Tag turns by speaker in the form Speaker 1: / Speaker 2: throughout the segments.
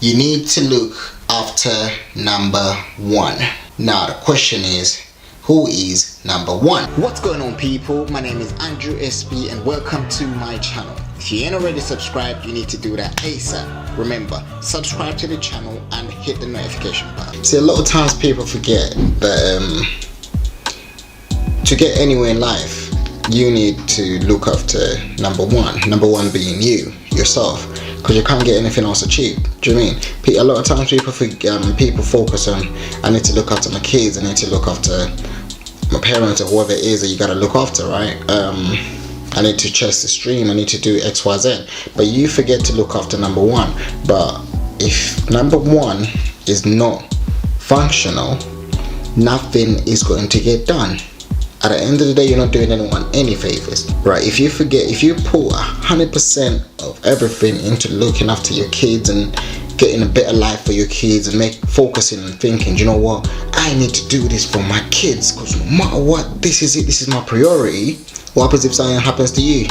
Speaker 1: You need to look after number one. Now the question is, who is number one? What's going on, people? My name is Andrew SB and welcome to my channel. If you ain't already subscribed, you need to do that ASAP. Remember, subscribe to the channel and hit the notification button. See, a lot of times people forget that to get anywhere in life, you need to look after number one. Number one being you, yourself. Because you can't get anything else cheap. Do you mean? A lot of times people focus on, I need to look after my kids, I need to look after my parents or whoever it is that you gotta look after, right? I need to chase the stream, I need to do X, Y, Z. But you forget to look after number one. But if number one is not functional, nothing is going to get done. At the end of the day, you're not doing anyone any favors, right? If you put 100% of everything into looking after your kids and getting a better life for your kids and focusing and thinking, you know what, I need to do this for my kids because no matter what, this is it, this is my priority. What happens if something happens to you?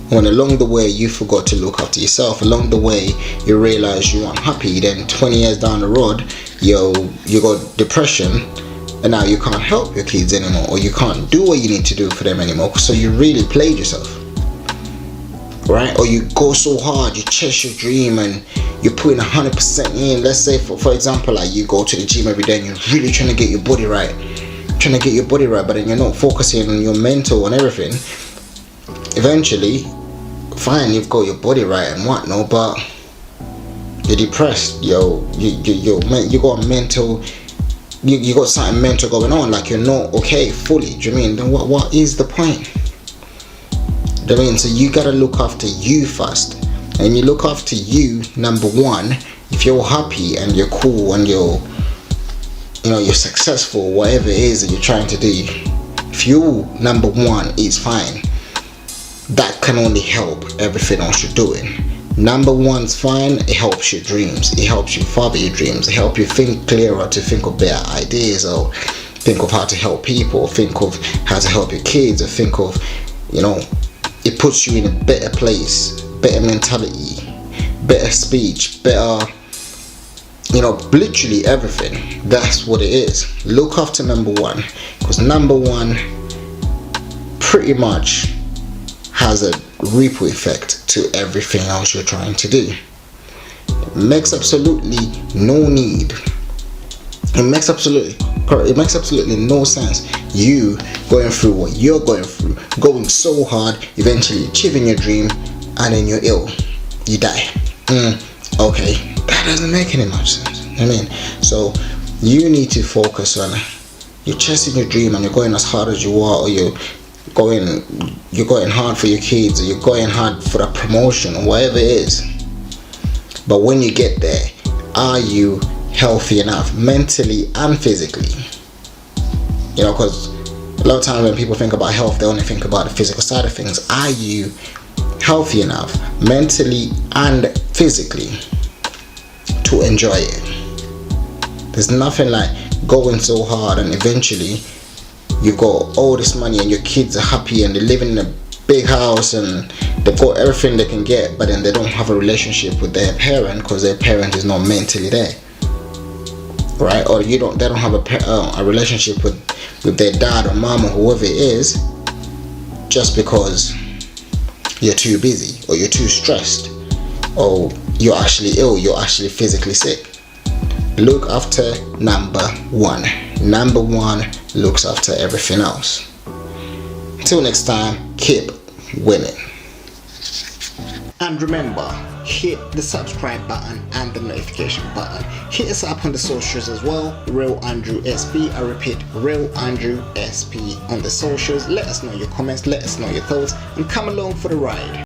Speaker 1: When along the way you forgot to look after yourself, along the way you realize you aren't happy, then 20 years down the road, you got depression. And now you can't help your kids anymore, or you can't do what you need to do for them anymore, so you really played yourself, right? Or you go so hard, you chase your dream and you're putting 100% in. Let's say for example, like you go to the gym every day and you're really trying to get your body right, but then you're not focusing on your mental and everything. Eventually, fine, you've got your body right and whatnot, but you're depressed. You got a mental. You got something mental going on, like you're not okay fully. Do you mean? Then what is the point? Do you mean? So you gotta look after you first, and you look after you number one. If you're happy and you're cool and you're successful, whatever it is that you're trying to do, if you number one is fine, that can only help everything else you're doing. Number one's fine, it helps your dreams, it helps you further your dreams, it helps you think clearer, to think of better ideas, or think of how to help people, or think of how to help your kids, or think of, it puts you in a better place, better mentality, better speech, better, literally everything. That's what it is. Look after number one, because number one pretty much has a ripple effect to everything else you're trying to do. It makes absolutely no need. It makes absolutely no sense. You going through what you're going through, going so hard, eventually achieving your dream, and then you're ill. You die. Okay, that doesn't make any much sense. So you need to focus on you're chasing your dream and you're going as hard as you are, or you're going hard for your kids, or you're going hard for a promotion, or whatever it is. But when you get there, are you healthy enough mentally and physically? Because a lot of times when people think about health, they only think about the physical side of things. Are you healthy enough mentally and physically to enjoy it? There's nothing like going so hard and eventually you've got all this money and your kids are happy and they're living in a big house and they've got everything they can get, but then they don't have a relationship with their parent because their parent is not mentally there, right? Or they don't have a relationship with their dad or mom or whoever it is, just because you're too busy or you're too stressed or you're actually ill, you're actually physically sick. Look after number one. Number one looks after everything else. Until next time, keep winning. And remember, hit the subscribe button and the notification button. Hit us up on the socials as well. Real Andrew SB. I repeat, Real Andrew SB on the socials. Let us know your comments, let us know your thoughts, and come along for the ride.